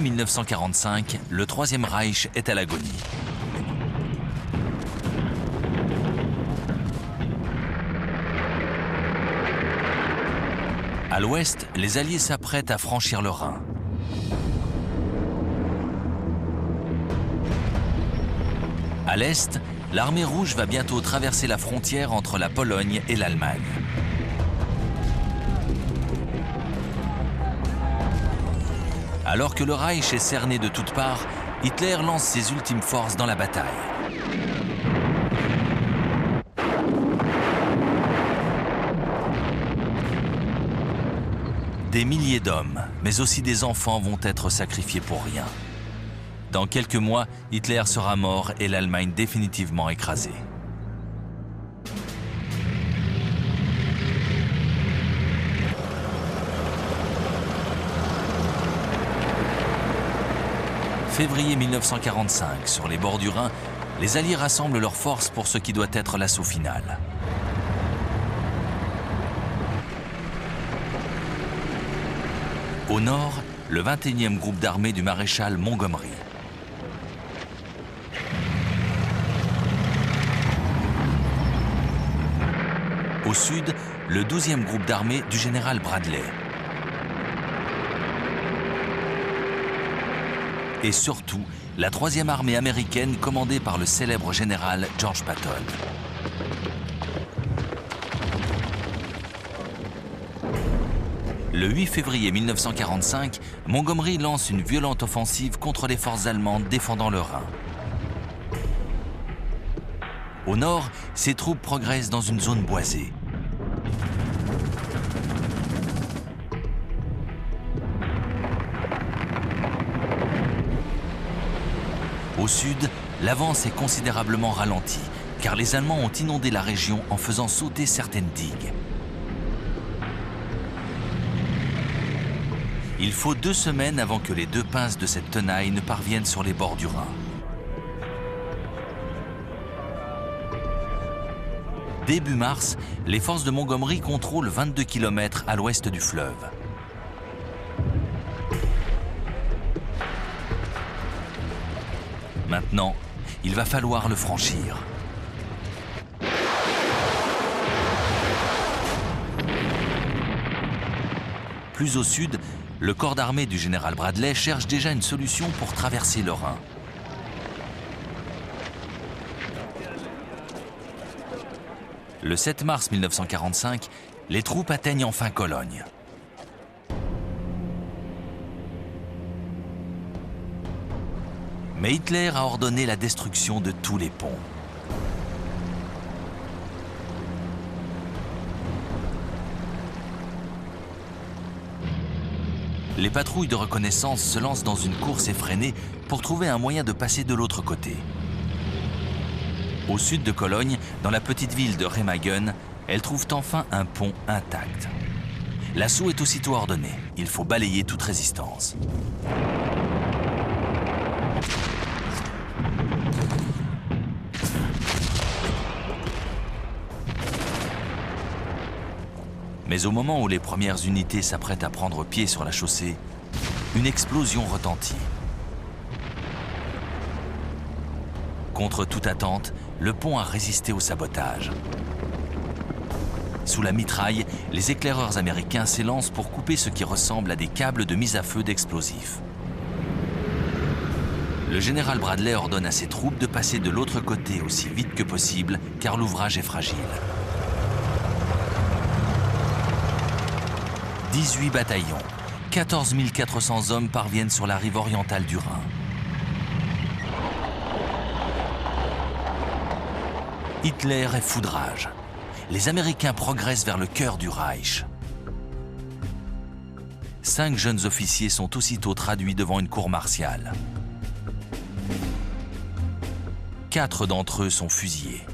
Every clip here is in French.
1945, le Troisième Reich est à l'agonie. À l'ouest, les Alliés s'apprêtent à franchir le Rhin. À l'est, l'armée rouge va bientôt traverser la frontière entre la Pologne et l'Allemagne. Alors que le Reich est cerné de toutes parts, Hitler lance ses ultimes forces dans la bataille. Des milliers d'hommes, mais aussi des enfants vont être sacrifiés pour rien. Dans quelques mois, Hitler sera mort et l'Allemagne définitivement écrasée. Février 1945, sur les bords du Rhin, les Alliés rassemblent leurs forces pour ce qui doit être l'assaut final. Au nord, le 21e groupe d'armée du maréchal Montgomery. Au sud, le 12e groupe d'armée du général Bradley. Et surtout, la 3e armée américaine commandée par le célèbre général George Patton. Le 8 février 1945, Montgomery lance une violente offensive contre les forces allemandes défendant le Rhin. Au nord, ses troupes progressent dans une zone boisée. Au sud, l'avance est considérablement ralentie, car les Allemands ont inondé la région en faisant sauter certaines digues. Il faut 2 semaines avant que les 2 pinces de cette tenaille ne parviennent sur les bords du Rhin. Début mars, les forces de Montgomery contrôlent 22 km à l'ouest du fleuve. Maintenant, il va falloir le franchir. Plus au sud, le corps d'armée du général Bradley cherche déjà une solution pour traverser le Rhin. Le 7 mars 1945, les troupes atteignent enfin Cologne. Mais Hitler a ordonné la destruction de tous les ponts. Les patrouilles de reconnaissance se lancent dans une course effrénée pour trouver un moyen de passer de l'autre côté. Au sud de Cologne, dans la petite ville de Remagen, elles trouvent enfin un pont intact. L'assaut est aussitôt ordonné. Il faut balayer toute résistance. Mais au moment où les premières unités s'apprêtent à prendre pied sur la chaussée, une explosion retentit. Contre toute attente, le pont a résisté au sabotage. Sous la mitraille, les éclaireurs américains s'élancent pour couper ce qui ressemble à des câbles de mise à feu d'explosifs. Le général Bradley ordonne à ses troupes de passer de l'autre côté aussi vite que possible, car l'ouvrage est fragile. 18 bataillons, 14 400 hommes parviennent sur la rive orientale du Rhin. Hitler est foudrage. Les Américains progressent vers le cœur du Reich. 5 jeunes officiers sont aussitôt traduits devant une cour martiale. 4 d'entre eux sont fusillés.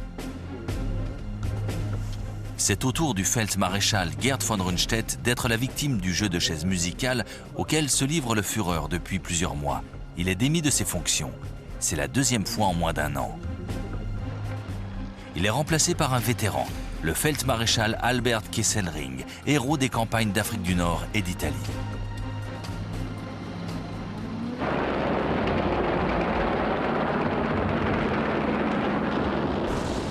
C'est au tour du Feldmaréchal Gerd von Rundstedt d'être la victime du jeu de chaises musicales auquel se livre le Führer depuis plusieurs mois. Il est démis de ses fonctions. C'est la 2e fois en moins d'1 an. Il est remplacé par un vétéran, le Feldmaréchal Albert Kesselring, héros des campagnes d'Afrique du Nord et d'Italie.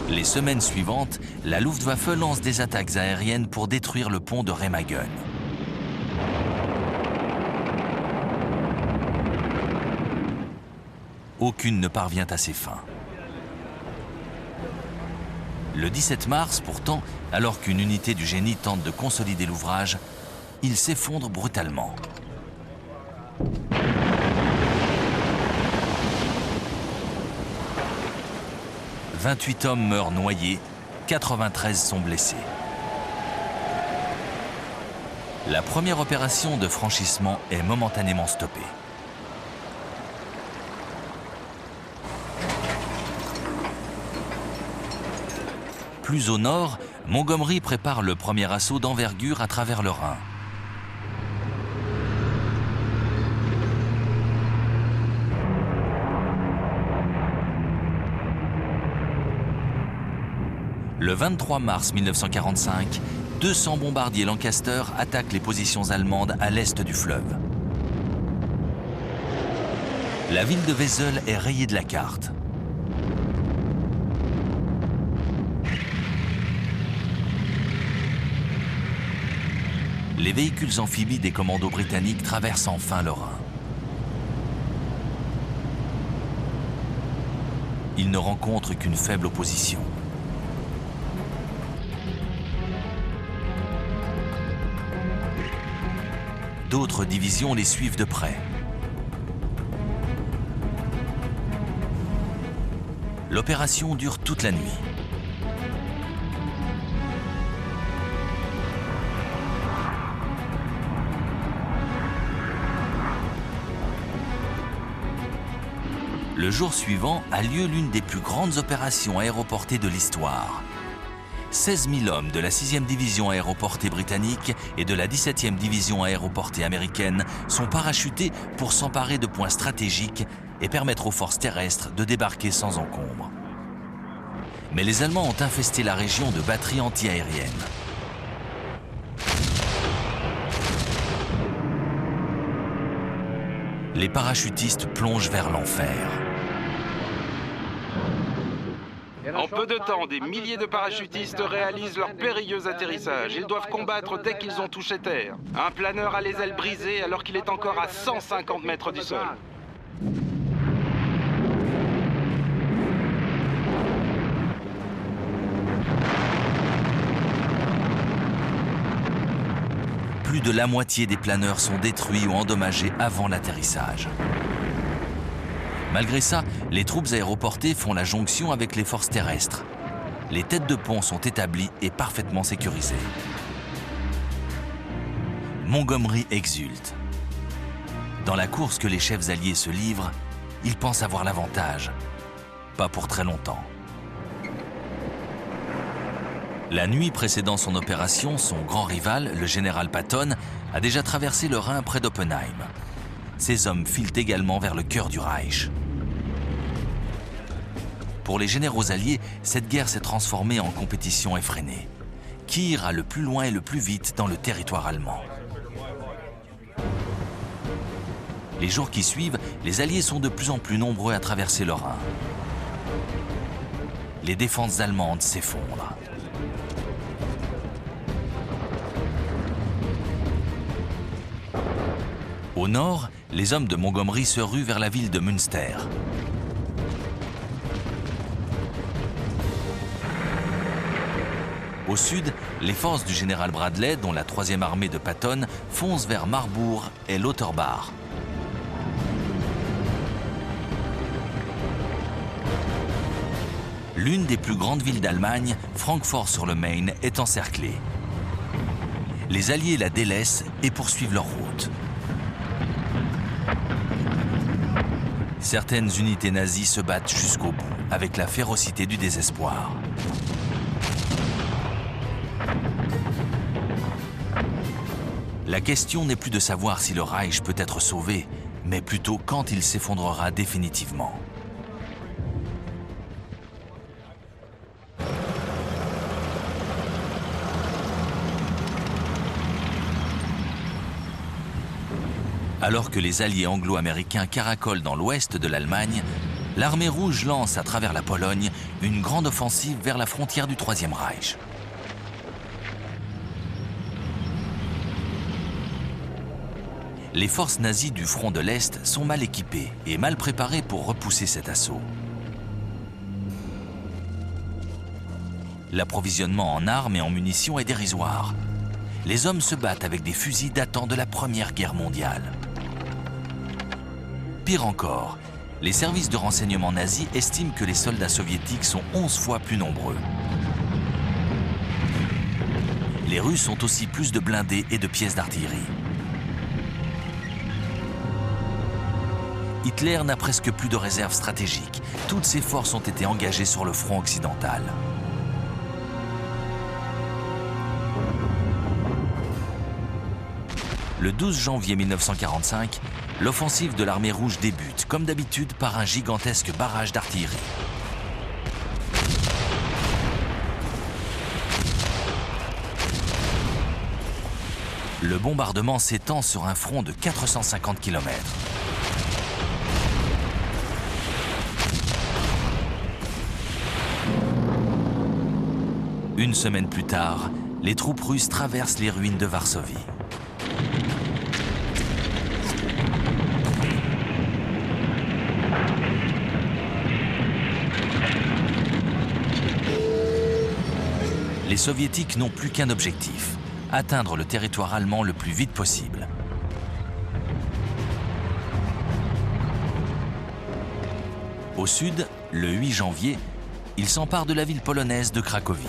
Les semaines suivantes, la Luftwaffe lance des attaques aériennes pour détruire le pont de Remagen. Aucune ne parvient à ses fins. Le 17 mars, pourtant, alors qu'une unité du génie tente de consolider l'ouvrage, il s'effondre brutalement. « 28 hommes meurent noyés, 93 sont blessés. » La première opération de franchissement est momentanément stoppée. Plus au nord, Montgomery prépare le premier assaut d'envergure à travers le Rhin. Le 23 mars 1945, 200 bombardiers Lancaster attaquent les positions allemandes à l'est du fleuve. La ville de Wesel est rayée de la carte. Les véhicules amphibies des commandos britanniques traversent enfin le Rhin. Ils ne rencontrent qu'une faible opposition. D'autres divisions les suivent de près. L'opération dure toute la nuit. Le jour suivant a lieu l'une des plus grandes opérations aéroportées de l'histoire. 16 000 hommes de la 6e division aéroportée britannique et de la 17e division aéroportée américaine sont parachutés pour s'emparer de points stratégiques et permettre aux forces terrestres de débarquer sans encombre. Mais les Allemands ont infesté la région de batteries anti-aériennes. Les parachutistes plongent vers l'enfer. En peu de temps, des milliers de parachutistes réalisent leur périlleux atterrissage. Ils doivent combattre dès qu'ils ont touché terre. Un planeur a les ailes brisées alors qu'il est encore à 150 mètres du sol. Plus de la moitié des planeurs sont détruits ou endommagés avant l'atterrissage. Malgré ça, les troupes aéroportées font la jonction avec les forces terrestres. Les têtes de pont sont établies et parfaitement sécurisées. Montgomery exulte. Dans la course que les chefs alliés se livrent, il pense avoir l'avantage. Pas pour très longtemps. La nuit précédant son opération, son grand rival, le général Patton, a déjà traversé le Rhin près d'Oppenheim. Ces hommes filent également vers le cœur du Reich. Pour les généraux alliés, cette guerre s'est transformée en compétition effrénée. Qui ira le plus loin et le plus vite dans le territoire allemand? Les jours qui suivent, les Alliés sont de plus en plus nombreux à traverser le Rhin. Les défenses allemandes s'effondrent. Au nord, les hommes de Montgomery se ruent vers la ville de Münster. Au sud, les forces du général Bradley, dont la 3e armée de Patton, foncent vers Marbourg et Lauterbach. L'une des plus grandes villes d'Allemagne, Francfort-sur-le-Main, est encerclée. Les Alliés la délaissent et poursuivent leur route. Certaines unités nazies se battent jusqu'au bout, avec la férocité du désespoir. La question n'est plus de savoir si le Reich peut être sauvé, mais plutôt quand il s'effondrera définitivement. Alors que les alliés anglo-américains caracolent dans l'ouest de l'Allemagne, l'armée rouge lance à travers la Pologne une grande offensive vers la frontière du Troisième Reich. Les forces nazies du front de l'Est sont mal équipées et mal préparées pour repousser cet assaut. L'approvisionnement en armes et en munitions est dérisoire. Les hommes se battent avec des fusils datant de la Première Guerre mondiale. Pire encore, les services de renseignement nazis estiment que les soldats soviétiques sont 11 fois plus nombreux. Les Russes ont aussi plus de blindés et de pièces d'artillerie. Hitler n'a presque plus de réserves stratégiques. Toutes ses forces ont été engagées sur le front occidental. Le 12 janvier 1945, l'offensive de l'armée rouge débute, comme d'habitude, par un gigantesque barrage d'artillerie. Le bombardement s'étend sur un front de 450 km. Une semaine plus tard, les troupes russes traversent les ruines de Varsovie. Les Soviétiques n'ont plus qu'un objectif, atteindre le territoire allemand le plus vite possible. Au sud, le 8 janvier, ils s'emparent de la ville polonaise de Cracovie.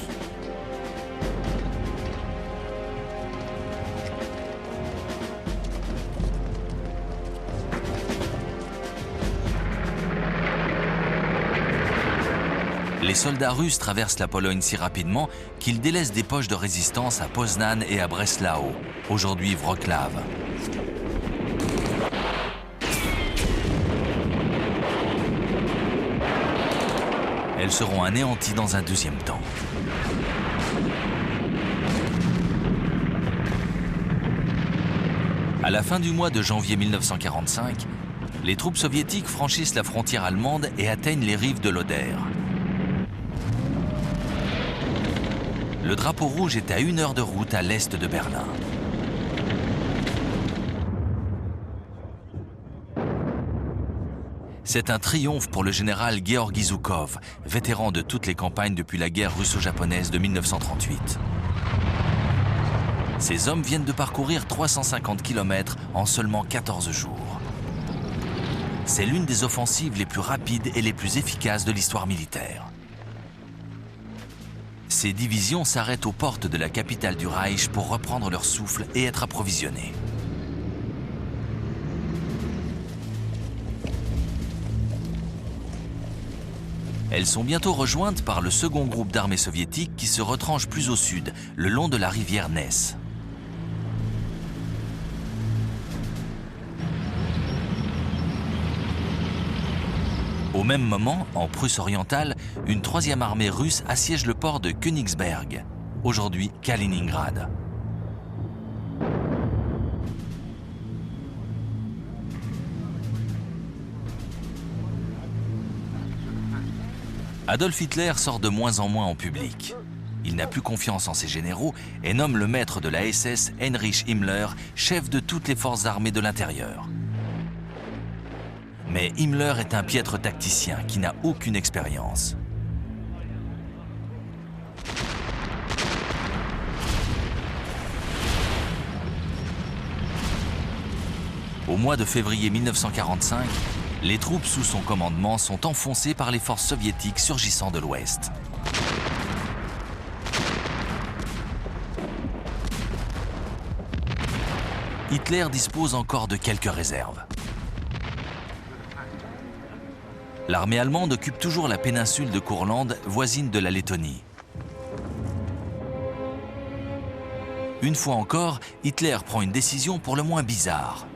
Les soldats russes traversent la Pologne si rapidement qu'ils délaissent des poches de résistance à Poznan et à Breslau, aujourd'hui Wrocław. Elles seront anéanties dans un deuxième temps. À la fin du mois de janvier 1945, les troupes soviétiques franchissent la frontière allemande et atteignent les rives de l'Oder. Le drapeau rouge est à 1 heure de route à l'est de Berlin. C'est un triomphe pour le général Georgi Zhukov, vétéran de toutes les campagnes depuis la guerre russo-japonaise de 1938. Ces hommes viennent de parcourir 350 km en seulement 14 jours. C'est l'une des offensives les plus rapides et les plus efficaces de l'histoire militaire. Ces divisions s'arrêtent aux portes de la capitale du Reich pour reprendre leur souffle et être approvisionnées. Elles sont bientôt rejointes par le second groupe d'armées soviétiques qui se retranche plus au sud, le long de la rivière Ness. Au même moment, en Prusse orientale, une troisième armée russe assiège le port de Königsberg, aujourd'hui Kaliningrad. Adolf Hitler sort de moins en moins en public. Il n'a plus confiance en ses généraux et nomme le maître de la SS, Heinrich Himmler, chef de toutes les forces armées de l'intérieur. Mais Himmler est un piètre tacticien qui n'a aucune expérience. Au mois de février 1945, les troupes sous son commandement sont enfoncées par les forces soviétiques surgissant de l'Ouest. Hitler dispose encore de quelques réserves. L'armée allemande occupe toujours la péninsule de Courlande, voisine de la Lettonie. Une fois encore, Hitler prend une décision pour le moins bizarre.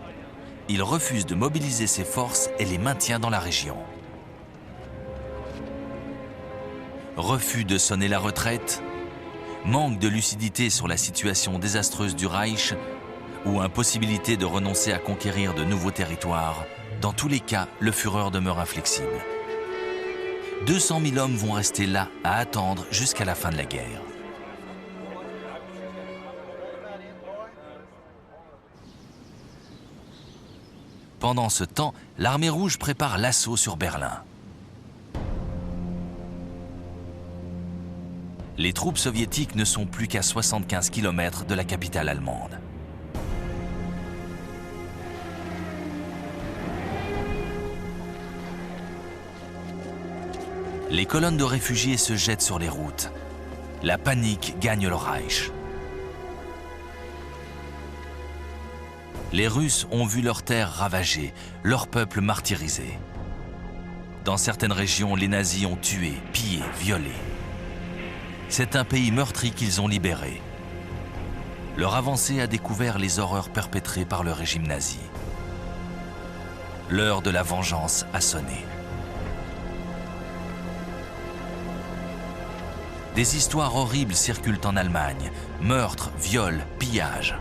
Il refuse de mobiliser ses forces et les maintient dans la région. Refus de sonner la retraite, manque de lucidité sur la situation désastreuse du Reich ou impossibilité de renoncer à conquérir de nouveaux territoires. Dans tous les cas, le Führer demeure inflexible. 200 000 hommes vont rester là à attendre jusqu'à la fin de la guerre. Pendant ce temps, l'armée rouge prépare l'assaut sur Berlin. Les troupes soviétiques ne sont plus qu'à 75 km de la capitale allemande. Les colonnes de réfugiés se jettent sur les routes. La panique gagne le Reich. Les Russes ont vu leurs terres ravagées, leur peuple martyrisé. Dans certaines régions, les nazis ont tué, pillé, violé. C'est un pays meurtri qu'ils ont libéré. Leur avancée a découvert les horreurs perpétrées par le régime nazi. L'heure de la vengeance a sonné. Des histoires horribles circulent en Allemagne. Meurtres, viols, pillages.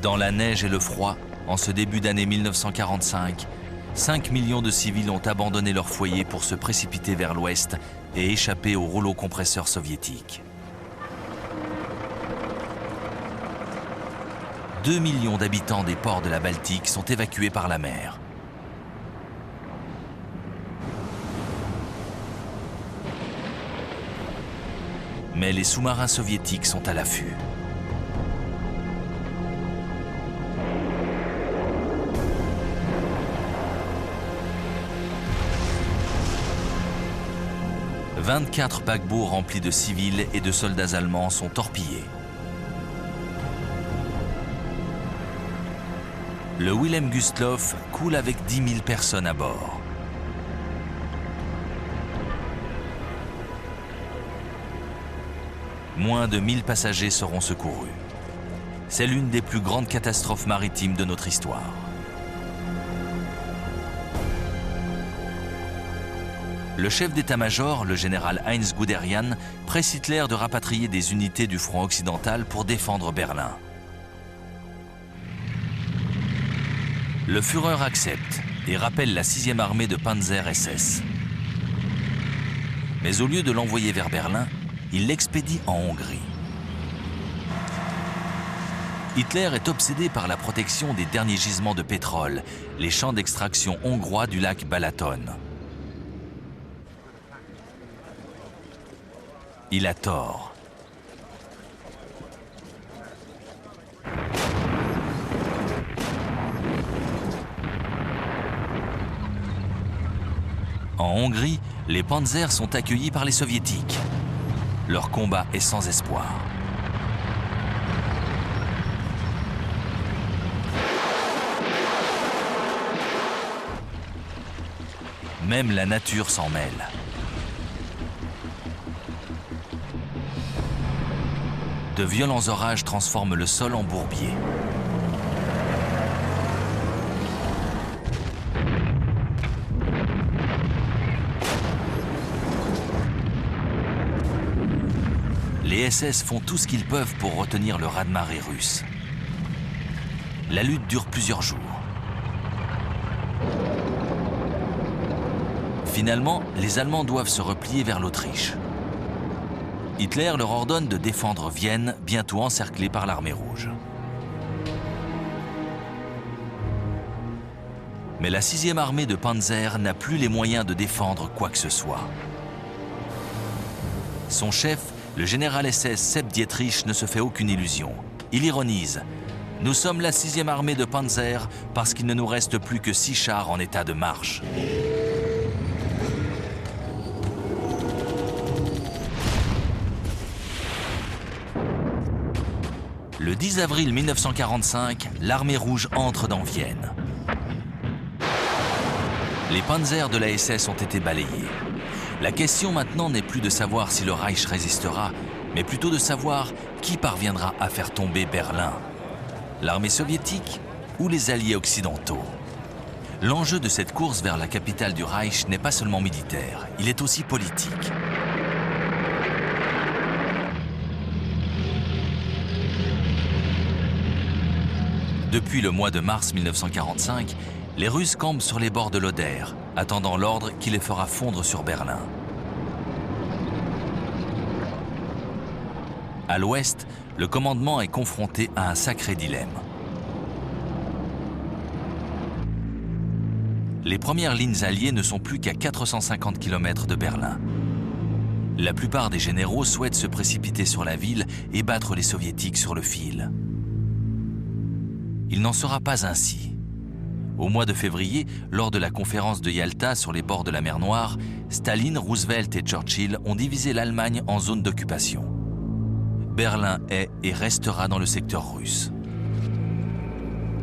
Dans la neige et le froid, en ce début d'année 1945, 5 millions de civils ont abandonné leur foyer pour se précipiter vers l'ouest et échapper aux rouleaux compresseurs soviétiques. 2 millions d'habitants des ports de la Baltique sont évacués par la mer. Mais les sous-marins soviétiques sont à l'affût. « 24 paquebots remplis de civils et de soldats allemands sont torpillés. Le Wilhelm Gustloff coule avec 10 000 personnes à bord. Moins de 1000 passagers seront secourus. C'est l'une des plus grandes catastrophes maritimes de notre histoire. Le chef d'état-major, le général Heinz Guderian, presse Hitler de rapatrier des unités du front occidental pour défendre Berlin. Le Führer accepte et rappelle la 6e armée de Panzer SS. Mais au lieu de l'envoyer vers Berlin, il l'expédie en Hongrie. Hitler est obsédé par la protection des derniers gisements de pétrole, les champs d'extraction hongrois du lac Balaton. Il a tort. En Hongrie, les panzers sont accueillis par les soviétiques. Leur combat est sans espoir. Même la nature s'en mêle. De violents orages transforment le sol en bourbier. Les SS font tout ce qu'ils peuvent pour retenir le raz-de-marée russe. La lutte dure plusieurs jours. Finalement, les Allemands doivent se replier vers l'Autriche. Hitler leur ordonne de défendre Vienne, bientôt encerclée par l'armée rouge. Mais la 6e armée de Panzer n'a plus les moyens de défendre quoi que ce soit. Son chef, le général SS Sepp Dietrich, ne se fait aucune illusion. Il ironise « Nous sommes la 6e armée de Panzer parce qu'il ne nous reste plus que 6 chars en état de marche. » Le 10 avril 1945, l'armée rouge entre dans Vienne. Les panzers de la SS ont été balayés. La question maintenant n'est plus de savoir si le Reich résistera, mais plutôt de savoir qui parviendra à faire tomber Berlin. L'armée soviétique ou les alliés occidentaux? L'enjeu de cette course vers la capitale du Reich n'est pas seulement militaire, il est aussi politique. Depuis le mois de mars 1945, Les Russes campent sur les bords de l'Oder, attendant l'ordre qui les fera fondre sur Berlin. À l'ouest, le commandement est confronté à un sacré dilemme. Les premières lignes alliées ne sont plus qu'à 450 km de Berlin. La plupart des généraux souhaitent se précipiter sur la ville et battre les soviétiques sur le fil. Il n'en sera pas ainsi. Au mois de février, lors de la conférence de Yalta sur les bords de la mer Noire, Staline, Roosevelt et Churchill ont divisé l'Allemagne en zones d'occupation. Berlin est et restera dans le secteur russe.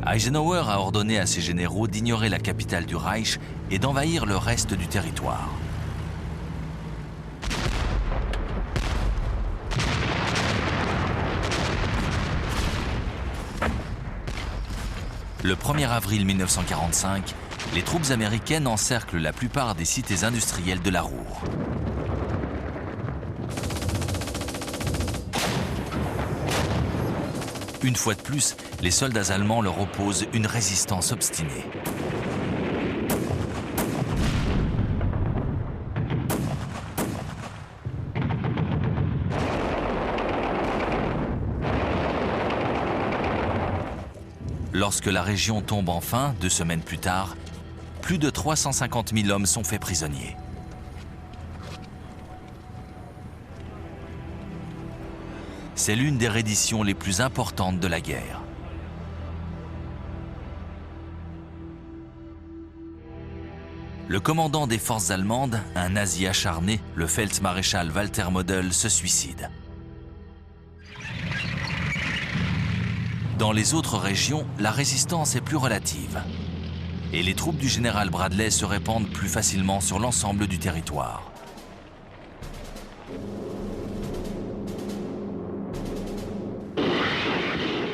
Eisenhower a ordonné à ses généraux d'ignorer la capitale du Reich et d'envahir le reste du territoire. Le 1er avril 1945, les troupes américaines encerclent la plupart des cités industrielles de la Ruhr. Une fois de plus, les soldats allemands leur opposent une résistance obstinée. Lorsque la région tombe enfin, 2 semaines plus tard, plus de 350 000 hommes sont faits prisonniers. C'est l'une des redditions les plus importantes de la guerre. Le commandant des forces allemandes, un nazi acharné, le Feldmaréchal Walter Model, se suicide. Dans les autres régions, la résistance est plus relative. Et les troupes du général Bradley se répandent plus facilement sur l'ensemble du territoire.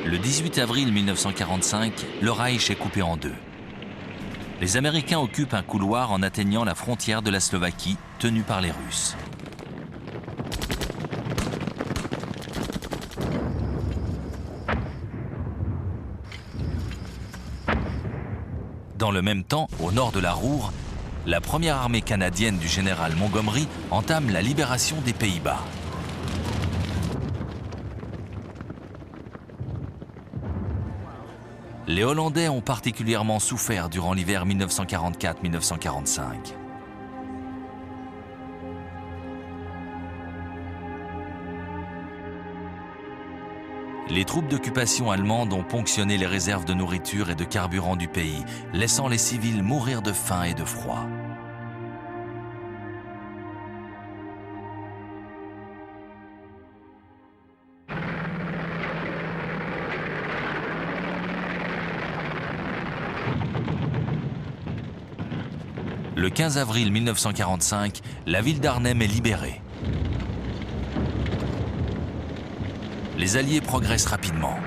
Le 18 avril 1945, le Reich est coupé en deux. Les Américains occupent un couloir en atteignant la frontière de la Slovaquie, tenue par les Russes. Dans le même temps, au nord de la Ruhr, la première armée canadienne du général Montgomery entame la libération des Pays-Bas. Les Hollandais ont particulièrement souffert durant l'hiver 1944-1945. Les troupes d'occupation allemandes ont ponctionné les réserves de nourriture et de carburant du pays, laissant les civils mourir de faim et de froid. Le 15 avril 1945, la ville d'Arnhem est libérée. Les Alliés progressent rapidement.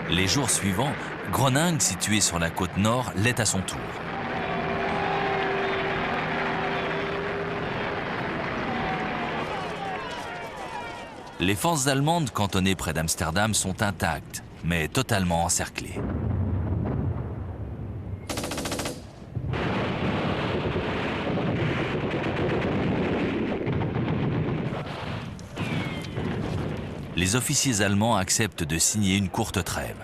Les jours suivants, Groningue, située sur la côte nord, l'est à son tour. Les forces allemandes cantonnées près d'Amsterdam sont intactes, mais totalement encerclées. Les officiers allemands acceptent de signer une courte trêve.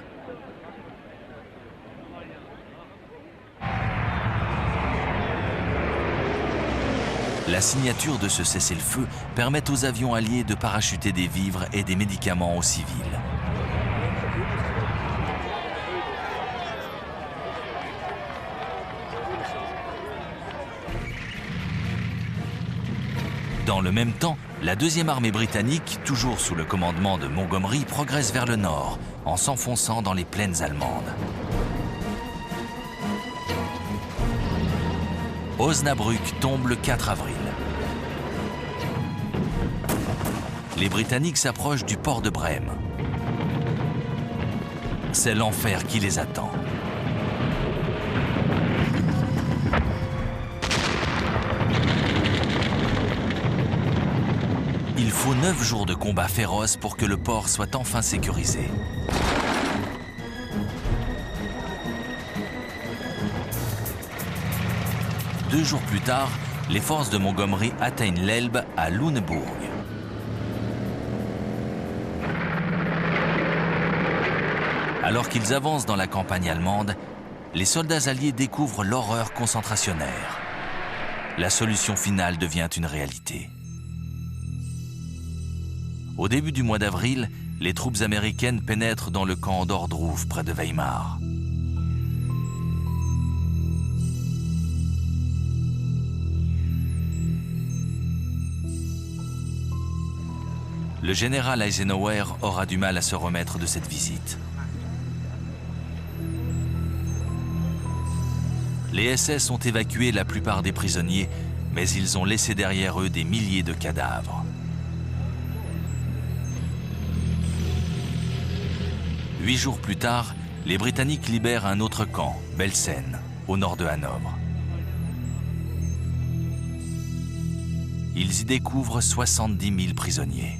La signature de ce cessez-le-feu permet aux avions alliés de parachuter des vivres et des médicaments aux civils. Dans le même temps, la deuxième armée britannique, toujours sous le commandement de Montgomery, progresse vers le nord, en s'enfonçant dans les plaines allemandes. Osnabrück tombe le 4 avril. Les Britanniques s'approchent du port de Brême. C'est l'enfer qui les attend. Il faut 9 jours de combats féroces pour que le port soit enfin sécurisé. 2 jours plus tard, les forces de Montgomery atteignent l'Elbe à Lüneburg. Alors qu'ils avancent dans la campagne allemande, les soldats alliés découvrent l'horreur concentrationnaire. La solution finale devient une réalité. Au début du mois d'avril, les troupes américaines pénètrent dans le camp d'Ordruf près de Weimar. Le général Eisenhower aura du mal à se remettre de cette visite. Les SS ont évacué la plupart des prisonniers, mais ils ont laissé derrière eux des milliers de cadavres. 8 jours plus tard, les Britanniques libèrent un autre camp, Belsen, au nord de Hanovre. Ils y découvrent 70 000 prisonniers.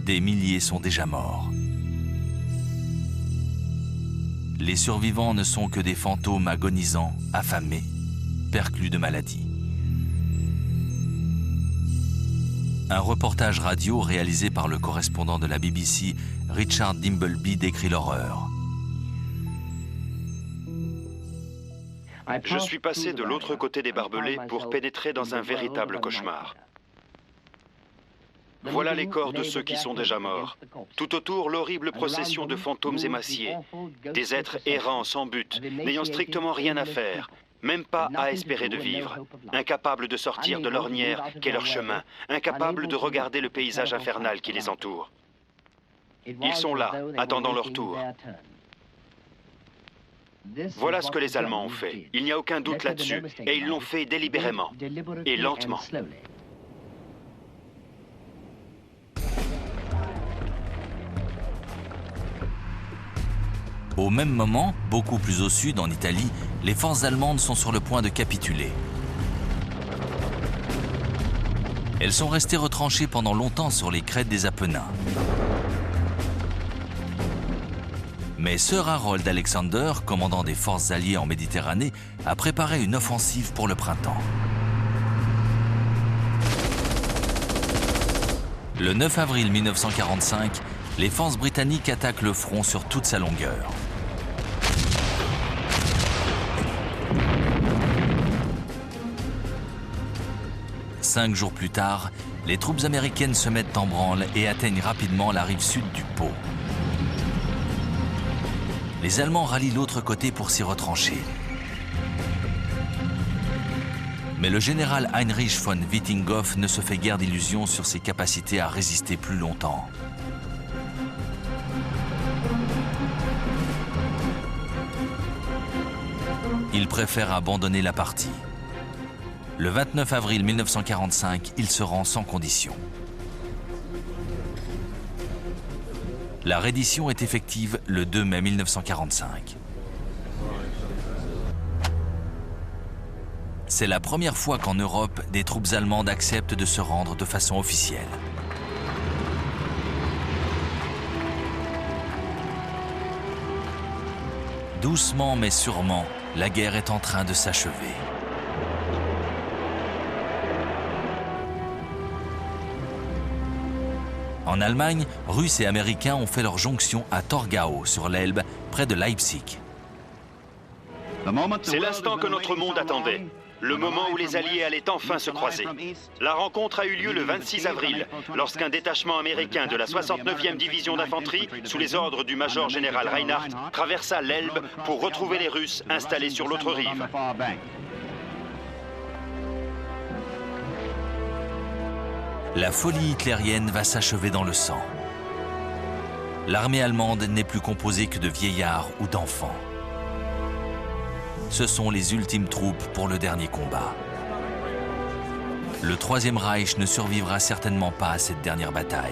Des milliers sont déjà morts. Les survivants ne sont que des fantômes agonisants, affamés, perclus de maladies. Un reportage radio réalisé par le correspondant de la BBC, Richard Dimbleby, décrit l'horreur. Je suis passé de l'autre côté des barbelés pour pénétrer dans un véritable cauchemar. Voilà les corps de ceux qui sont déjà morts. Tout autour, l'horrible procession de fantômes émaciés. Des êtres errants sans but, n'ayant strictement rien à faire, même pas à espérer de vivre, incapables de sortir de l'ornière qu'est leur chemin, incapables de regarder le paysage infernal qui les entoure. Ils sont là, attendant leur tour. Voilà ce que les Allemands ont fait. Il n'y a aucun doute là-dessus, et ils l'ont fait délibérément et lentement. Au même moment, beaucoup plus au sud, en Italie, les forces allemandes sont sur le point de capituler. Elles sont restées retranchées pendant longtemps sur les crêtes des Apennins. Mais Sir Harold Alexander, commandant des forces alliées en Méditerranée, a préparé une offensive pour le printemps. Le 9 avril 1945, les forces britanniques attaquent le front sur toute sa longueur. Cinq jours plus tard, les troupes américaines se mettent en branle et atteignent rapidement la rive sud du Pô. Les Allemands rallient l'autre côté pour s'y retrancher. Mais le général Heinrich von Wittinghoff ne se fait guère d'illusions sur ses capacités à résister plus longtemps. Il préfère abandonner la partie. Le 29 avril 1945, il se rend sans condition. La reddition est effective le 2 mai 1945. C'est la première fois qu'en Europe, des troupes allemandes acceptent de se rendre de façon officielle. Doucement mais sûrement, la guerre est en train de s'achever. En Allemagne, Russes et Américains ont fait leur jonction à Torgau, sur l'Elbe, près de Leipzig. C'est l'instant que notre monde attendait. Le moment où les Alliés allaient enfin se croiser. La rencontre a eu lieu le 26 avril, lorsqu'un détachement américain de la 69e division d'infanterie, sous les ordres du major général Reinhardt, traversa l'Elbe pour retrouver les Russes installés sur l'autre rive. La folie hitlérienne va s'achever dans le sang. L'armée allemande n'est plus composée que de vieillards ou d'enfants. Ce sont les ultimes troupes pour le dernier combat. Le Troisième Reich ne survivra certainement pas à cette dernière bataille.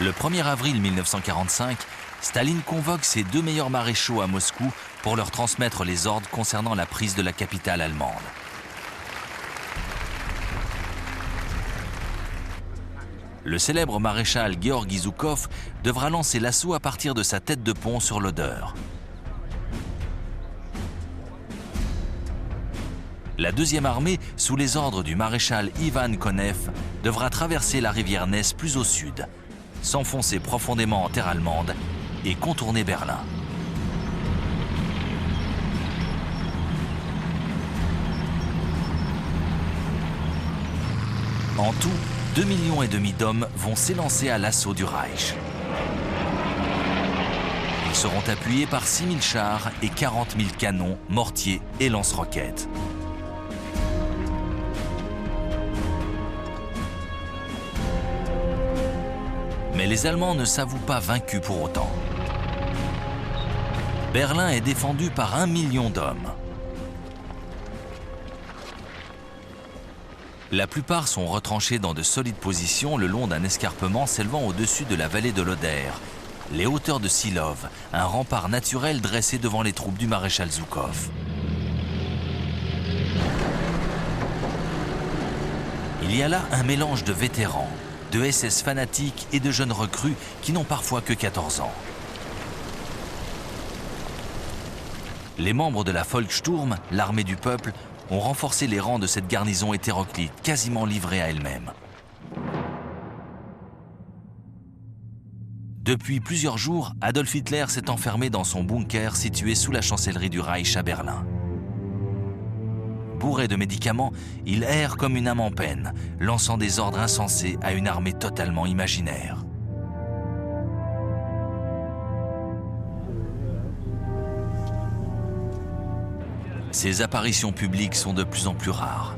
Le 1er avril 1945, Staline convoque ses 2 meilleurs maréchaux à Moscou pour leur transmettre les ordres concernant la prise de la capitale allemande. Le célèbre maréchal Georgi Zhukov devra lancer l'assaut à partir de sa tête de pont sur l'Oder. La deuxième armée, sous les ordres du maréchal Ivan Konev, devra traverser la rivière Ness plus au sud, s'enfoncer profondément en terre allemande et contourner Berlin. En tout, 2,5 millions d'hommes vont s'élancer à l'assaut du Reich. Ils seront appuyés par 6 000 chars et 40 000 canons, mortiers et lance-roquettes. Mais les Allemands ne s'avouent pas vaincus pour autant. Berlin est défendu par 1 million d'hommes. La plupart sont retranchés dans de solides positions le long d'un escarpement s'élevant au-dessus de la vallée de l'Oder, les hauteurs de Silov, un rempart naturel dressé devant les troupes du maréchal Zhukov. Il y a là un mélange de vétérans, de SS fanatiques et de jeunes recrues qui n'ont parfois que 14 ans. Les membres de la Volkssturm, l'armée du peuple, ont renforcé les rangs de cette garnison hétéroclite, quasiment livrée à elle-même. Depuis plusieurs jours, Adolf Hitler s'est enfermé dans son bunker situé sous la chancellerie du Reich à Berlin. Bourré de médicaments, il erre comme une âme en peine, lançant des ordres insensés à une armée totalement imaginaire. Ses apparitions publiques sont de plus en plus rares.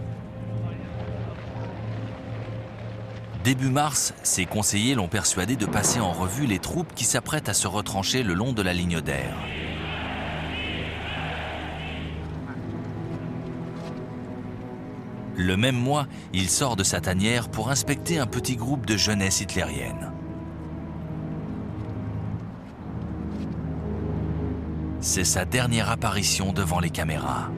Début mars, ses conseillers l'ont persuadé de passer en revue les troupes qui s'apprêtent à se retrancher le long de la ligne d'air. Le même mois, il sort de sa tanière pour inspecter un petit groupe de jeunesse hitlérienne. C'est sa dernière apparition devant les caméras.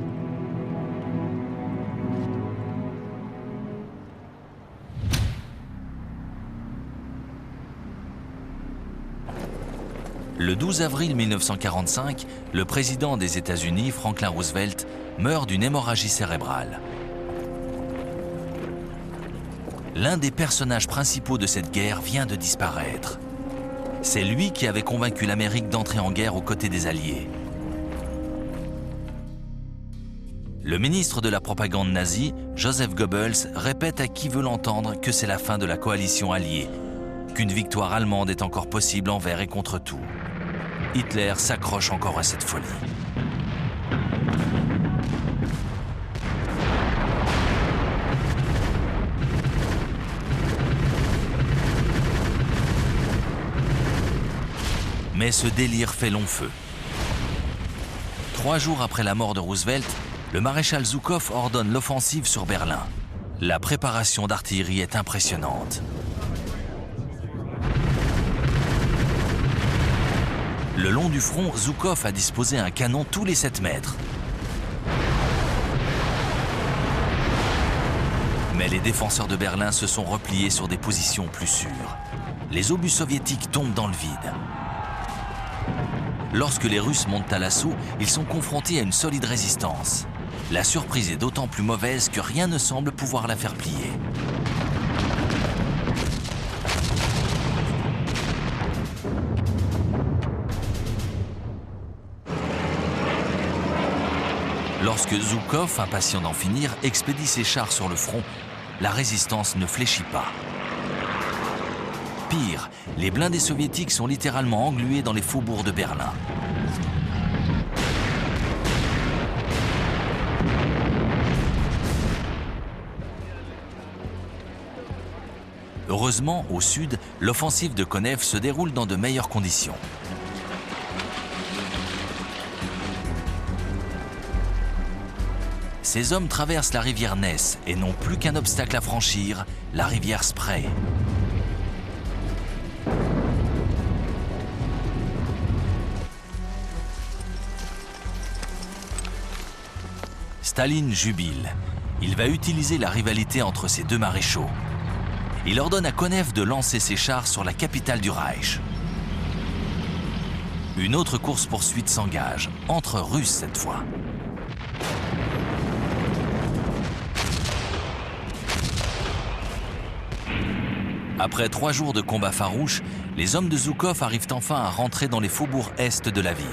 Le 12 avril 1945, le président des États-Unis, Franklin Roosevelt, meurt d'une hémorragie cérébrale. L'un des personnages principaux de cette guerre vient de disparaître. C'est lui qui avait convaincu l'Amérique d'entrer en guerre aux côtés des Alliés. Le ministre de la propagande nazie, Joseph Goebbels, répète à qui veut l'entendre que c'est la fin de la coalition alliée, qu'une victoire allemande est encore possible envers et contre tout. Hitler s'accroche encore à cette folie. Mais ce délire fait long feu. 3 jours après la mort de Roosevelt, le maréchal Zhukov ordonne l'offensive sur Berlin. La préparation d'artillerie est impressionnante. Le long du front, Zhukov a disposé un canon tous les 7 mètres. Mais les défenseurs de Berlin se sont repliés sur des positions plus sûres. Les obus soviétiques tombent dans le vide. Lorsque les Russes montent à l'assaut, ils sont confrontés à une solide résistance. La surprise est d'autant plus mauvaise que rien ne semble pouvoir la faire plier. Lorsque Zhukov, impatient d'en finir, expédie ses chars sur le front, la résistance ne fléchit pas. Pire, les blindés soviétiques sont littéralement englués dans les faubourgs de Berlin. Heureusement, au sud, l'offensive de Konev se déroule dans de meilleures conditions. Ces hommes traversent la rivière Ness et n'ont plus qu'un obstacle à franchir, la rivière Spree. Staline jubile. Il va utiliser la rivalité entre ces deux maréchaux. Il ordonne à Konev de lancer ses chars sur la capitale du Reich. Une autre course-poursuite s'engage, entre Russes cette fois. Après 3 jours de combats farouches, les hommes de Zhukov arrivent enfin à rentrer dans les faubourgs est de la ville.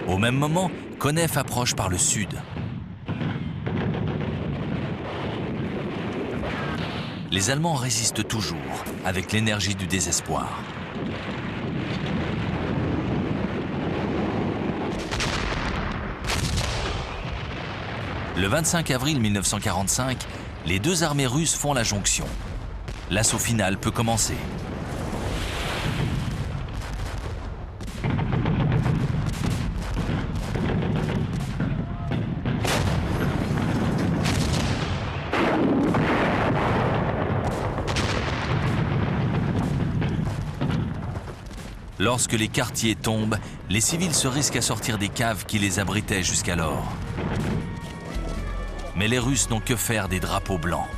Au même moment, Konev approche par le sud. Les Allemands résistent toujours, avec l'énergie du désespoir. Le 25 avril 1945, les deux armées russes font la jonction. L'assaut final peut commencer. Lorsque les quartiers tombent, les civils se risquent à sortir des caves qui les abritaient jusqu'alors. Mais les Russes n'ont que faire des drapeaux blancs.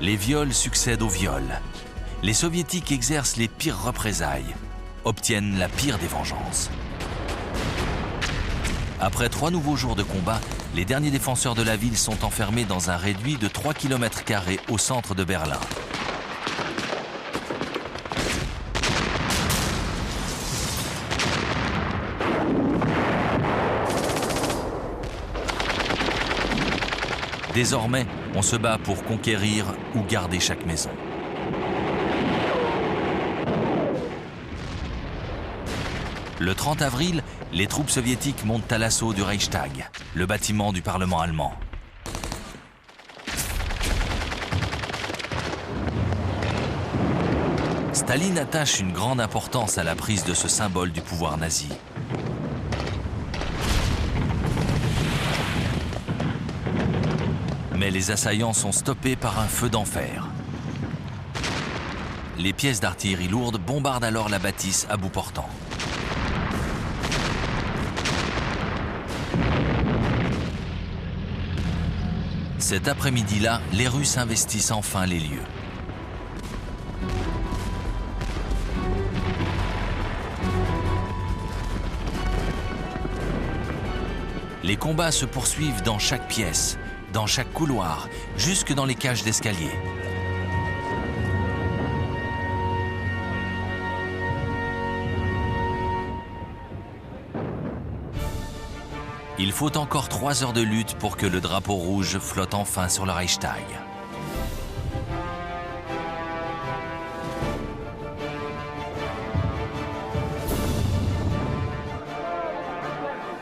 Les viols succèdent aux viols. Les Soviétiques exercent les pires représailles, obtiennent la pire des vengeances. Après 3 nouveaux jours de combat, les derniers défenseurs de la ville sont enfermés dans un réduit de 3 km² au centre de Berlin. Désormais, on se bat pour conquérir ou garder chaque maison. Le 30 avril, les troupes soviétiques montent à l'assaut du Reichstag, le bâtiment du Parlement allemand. Staline attache une grande importance à la prise de ce symbole du pouvoir nazi. Mais les assaillants sont stoppés par un feu d'enfer. Les pièces d'artillerie lourde bombardent alors la bâtisse à bout portant. Cet après-midi-là, les Russes investissent enfin les lieux. Les combats se poursuivent dans chaque pièce, dans chaque couloir, jusque dans les cages d'escalier. Il faut encore 3 heures de lutte pour que le drapeau rouge flotte enfin sur le Reichstag.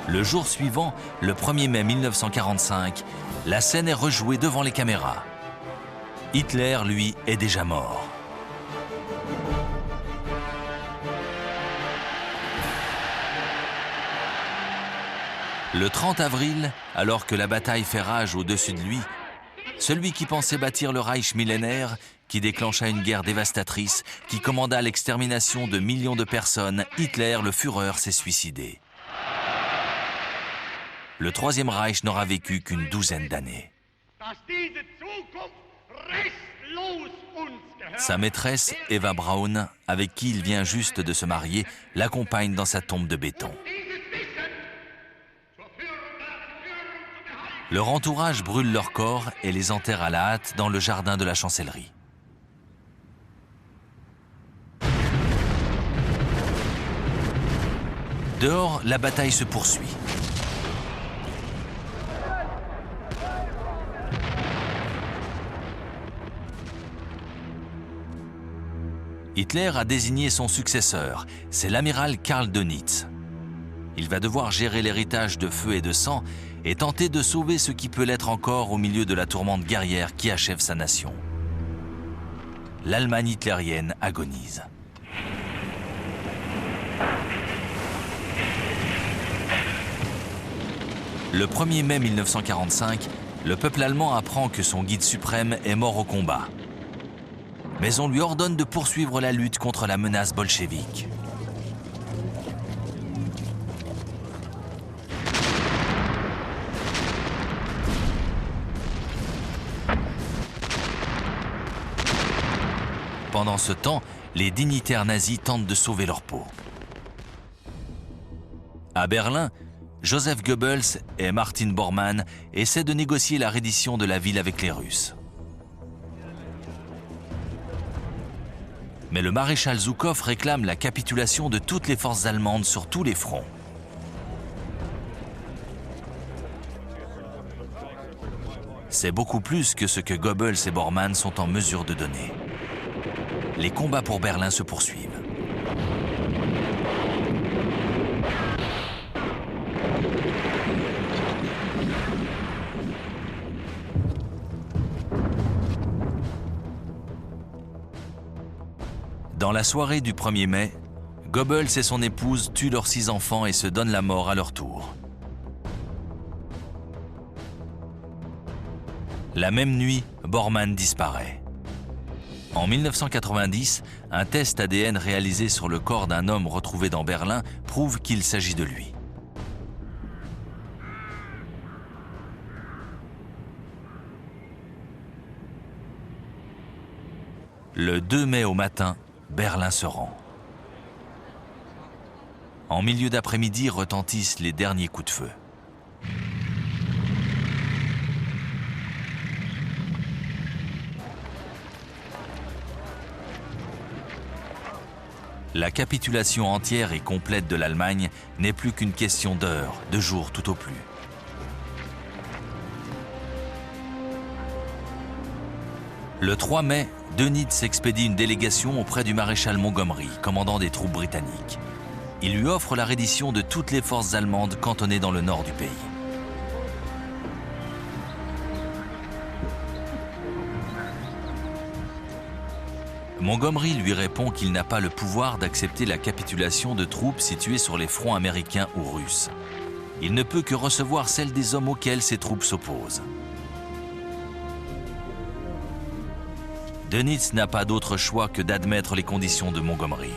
Le jour suivant, le 1er mai 1945, la scène est rejouée devant les caméras. Hitler, lui, est déjà mort. Le 30 avril, alors que la bataille fait rage au-dessus de lui, celui qui pensait bâtir le Reich millénaire, qui déclencha une guerre dévastatrice, qui commanda l'extermination de millions de personnes, Hitler, le Führer, s'est suicidé. Le Troisième Reich n'aura vécu qu'une 12aine d'années. Sa maîtresse, Eva Braun, avec qui il vient juste de se marier, l'accompagne dans sa tombe de béton. Leur entourage brûle leurs corps et les enterre à la hâte dans le jardin de la Chancellerie. Dehors, la bataille se poursuit. Hitler a désigné son successeur, c'est l'amiral Karl Dönitz. Il va devoir gérer l'héritage de feu et de sang et tenter de sauver ce qui peut l'être encore au milieu de la tourmente guerrière qui achève sa nation. L'Allemagne hitlérienne agonise. Le 1er mai 1945, le peuple allemand apprend que son guide suprême est mort au combat. mais on lui ordonne de poursuivre la lutte contre la menace bolchevique. Pendant ce temps, les dignitaires nazis tentent de sauver leur peau. À Berlin, Joseph Goebbels et Martin Bormann essaient de négocier la reddition de la ville avec les Russes. Mais le maréchal Zhukov réclame la capitulation de toutes les forces allemandes sur tous les fronts. C'est beaucoup plus que ce que Goebbels et Bormann sont en mesure de donner. Les combats pour Berlin se poursuivent. Dans la soirée du 1er mai, Goebbels et son épouse tuent leurs 6 enfants et se donnent la mort à leur tour. La même nuit, Bormann disparaît. En 1990, un test ADN réalisé sur le corps d'un homme retrouvé dans Berlin prouve qu'il s'agit de lui. Le 2 mai au matin, Berlin se rend. En milieu d'après-midi retentissent les derniers coups de feu. La capitulation entière et complète de l'Allemagne n'est plus qu'une question d'heures, de jours tout au plus. Le 3 mai, Dönitz expédie une délégation auprès du maréchal Montgomery, commandant des troupes britanniques. Il lui offre la reddition de toutes les forces allemandes cantonnées dans le nord du pays. Montgomery lui répond qu'il n'a pas le pouvoir d'accepter la capitulation de troupes situées sur les fronts américains ou russes. Il ne peut que recevoir celle des hommes auxquels ses troupes s'opposent. Dönitz n'a pas d'autre choix que d'admettre les conditions de Montgomery.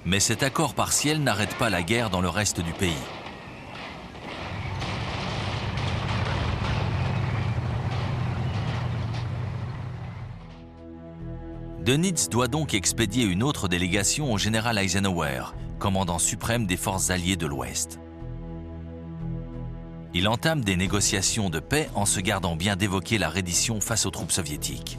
Mais cet accord partiel n'arrête pas la guerre dans le reste du pays. Dönitz doit donc expédier une autre délégation au général Eisenhower, commandant suprême des forces alliées de l'Ouest. Il entame des négociations de paix en se gardant bien d'évoquer la reddition face aux troupes soviétiques.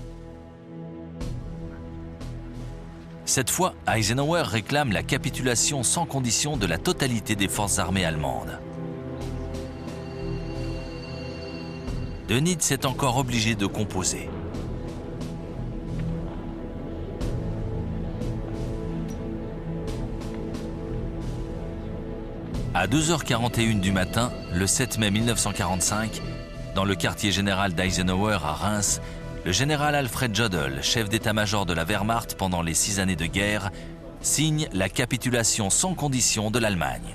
Cette fois, Eisenhower réclame la capitulation sans condition de la totalité des forces armées allemandes. Dönitz est encore obligé de composer. À 2h41 du matin, le 7 mai 1945, dans le quartier général d'Eisenhower à Reims, le général Alfred Jodl, chef d'état-major de la Wehrmacht pendant les 6 années de guerre, signe la capitulation sans condition de l'Allemagne.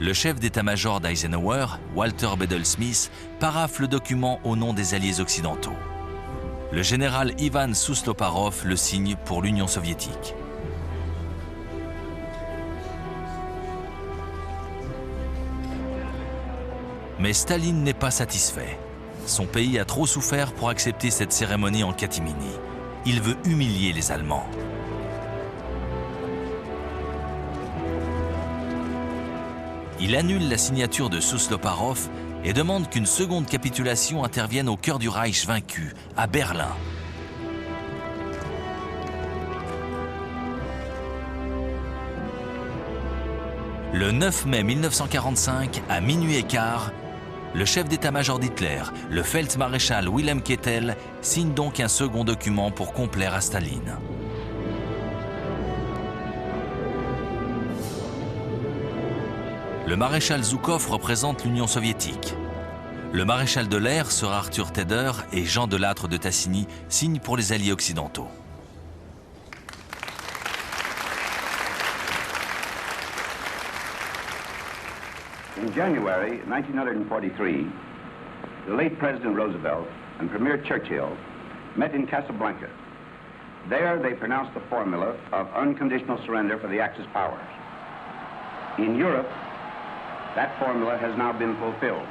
Le chef d'état-major d'Eisenhower, Walter Bedell Smith, paraphe le document au nom des alliés occidentaux. Le général Ivan Sousloparov le signe pour l'Union soviétique. Mais Staline n'est pas satisfait. Son pays a trop souffert pour accepter cette cérémonie en catimini. Il veut humilier les Allemands. Il annule la signature de Sousloparov et demande qu'une seconde capitulation intervienne au cœur du Reich vaincu, à Berlin. Le 9 mai 1945, à minuit et quart, le chef d'état-major d'Hitler, le Feldmaréchal Wilhelm Keitel, signe donc un second document pour complaire à Staline. Le maréchal Zhukov représente l'Union soviétique. Le maréchal de l'air, Sir Arthur Tedder, et Jean Delattre de Tassigny signent pour les alliés occidentaux. In January 1943, the late President Roosevelt and Premier Churchill met in Casablanca. There they pronounced the formula of unconditional surrender for the Axis powers. In Europe, that formula has now been fulfilled.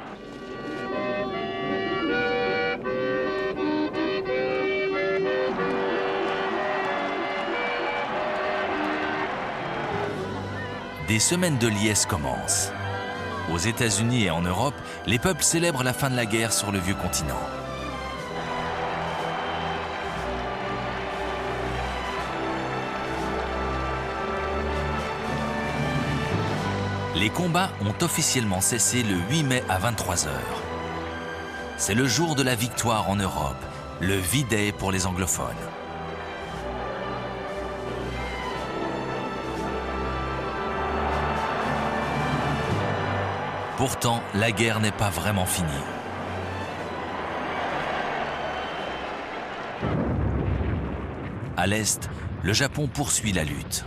Des semaines de liesse commencent. Aux États-Unis et en Europe, les peuples célèbrent la fin de la guerre sur le vieux continent. Les combats ont officiellement cessé le 8 mai à 23 h. C'est le jour de la victoire en Europe, le V-Day pour les anglophones. Pourtant, la guerre n'est pas vraiment finie. À l'Est, le Japon poursuit la lutte.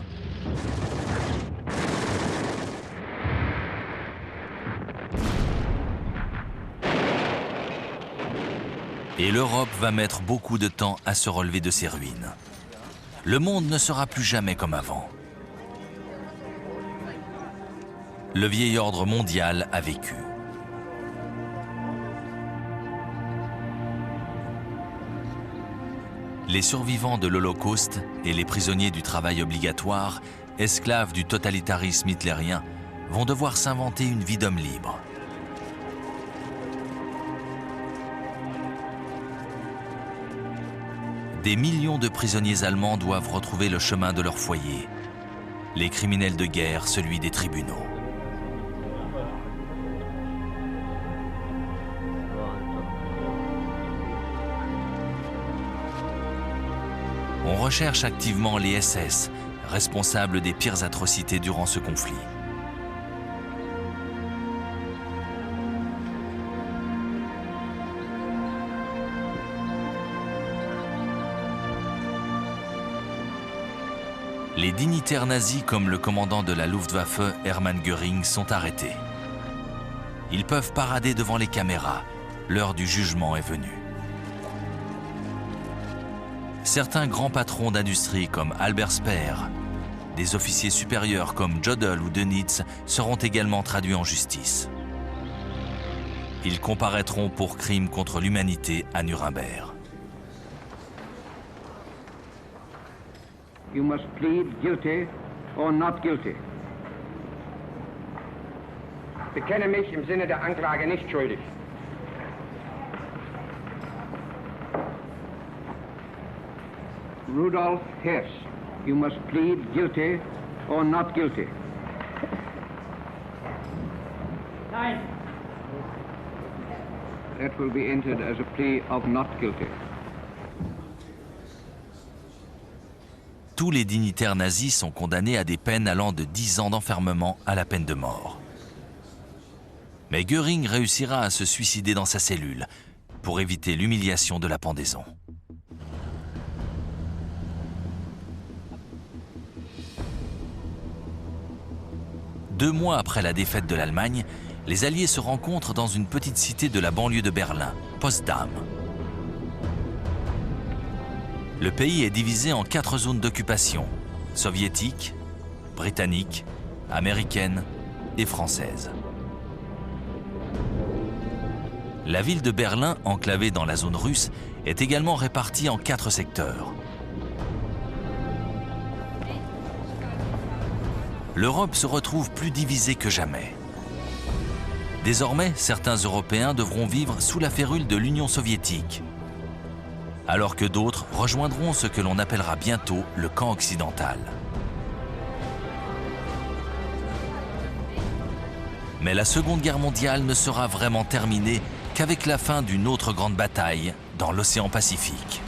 Et l'Europe va mettre beaucoup de temps à se relever de ses ruines. Le monde ne sera plus jamais comme avant. Le vieil ordre mondial a vécu. Les survivants de l'Holocauste et les prisonniers du travail obligatoire, esclaves du totalitarisme hitlérien, vont devoir s'inventer une vie d'homme libre. Des millions de prisonniers allemands doivent retrouver le chemin de leur foyer. Les criminels de guerre, celui des tribunaux. On recherche activement les SS, responsables des pires atrocités durant ce conflit. Les dignitaires nazis comme le commandant de la Luftwaffe, Hermann Göring, sont arrêtés. Ils peuvent parader devant les caméras. L'heure du jugement est venue. Certains grands patrons d'industrie comme Albert Speer, des officiers supérieurs comme Jodl ou Dönitz seront également traduits en justice. Ils comparaîtront pour crimes contre l'humanité à Nuremberg. You must plead guilty or not guilty. Ich bekenne mich im Sinne der Anklage nicht schuldig. Rudolf Hess, you must plead guilty or not guilty. Nein. That will be entered as a plea of not guilty. Tous les dignitaires nazis sont condamnés à des peines allant de 10 ans d'enfermement à la peine de mort. Mais Göring réussira à se suicider dans sa cellule pour éviter l'humiliation de la pendaison. Deux mois après la défaite de l'Allemagne, les Alliés se rencontrent dans une petite cité de la banlieue de Berlin, Potsdam. Le pays est divisé en 4 zones d'occupation, soviétique, britannique, américaine et française. La ville de Berlin, enclavée dans la zone russe, est également répartie en 4 secteurs. L'Europe se retrouve plus divisée que jamais. Désormais, certains Européens devront vivre sous la férule de l'Union soviétique, alors que d'autres rejoindront ce que l'on appellera bientôt le camp occidental. Mais la Seconde Guerre mondiale ne sera vraiment terminée qu'avec la fin d'une autre grande bataille dans l'océan Pacifique.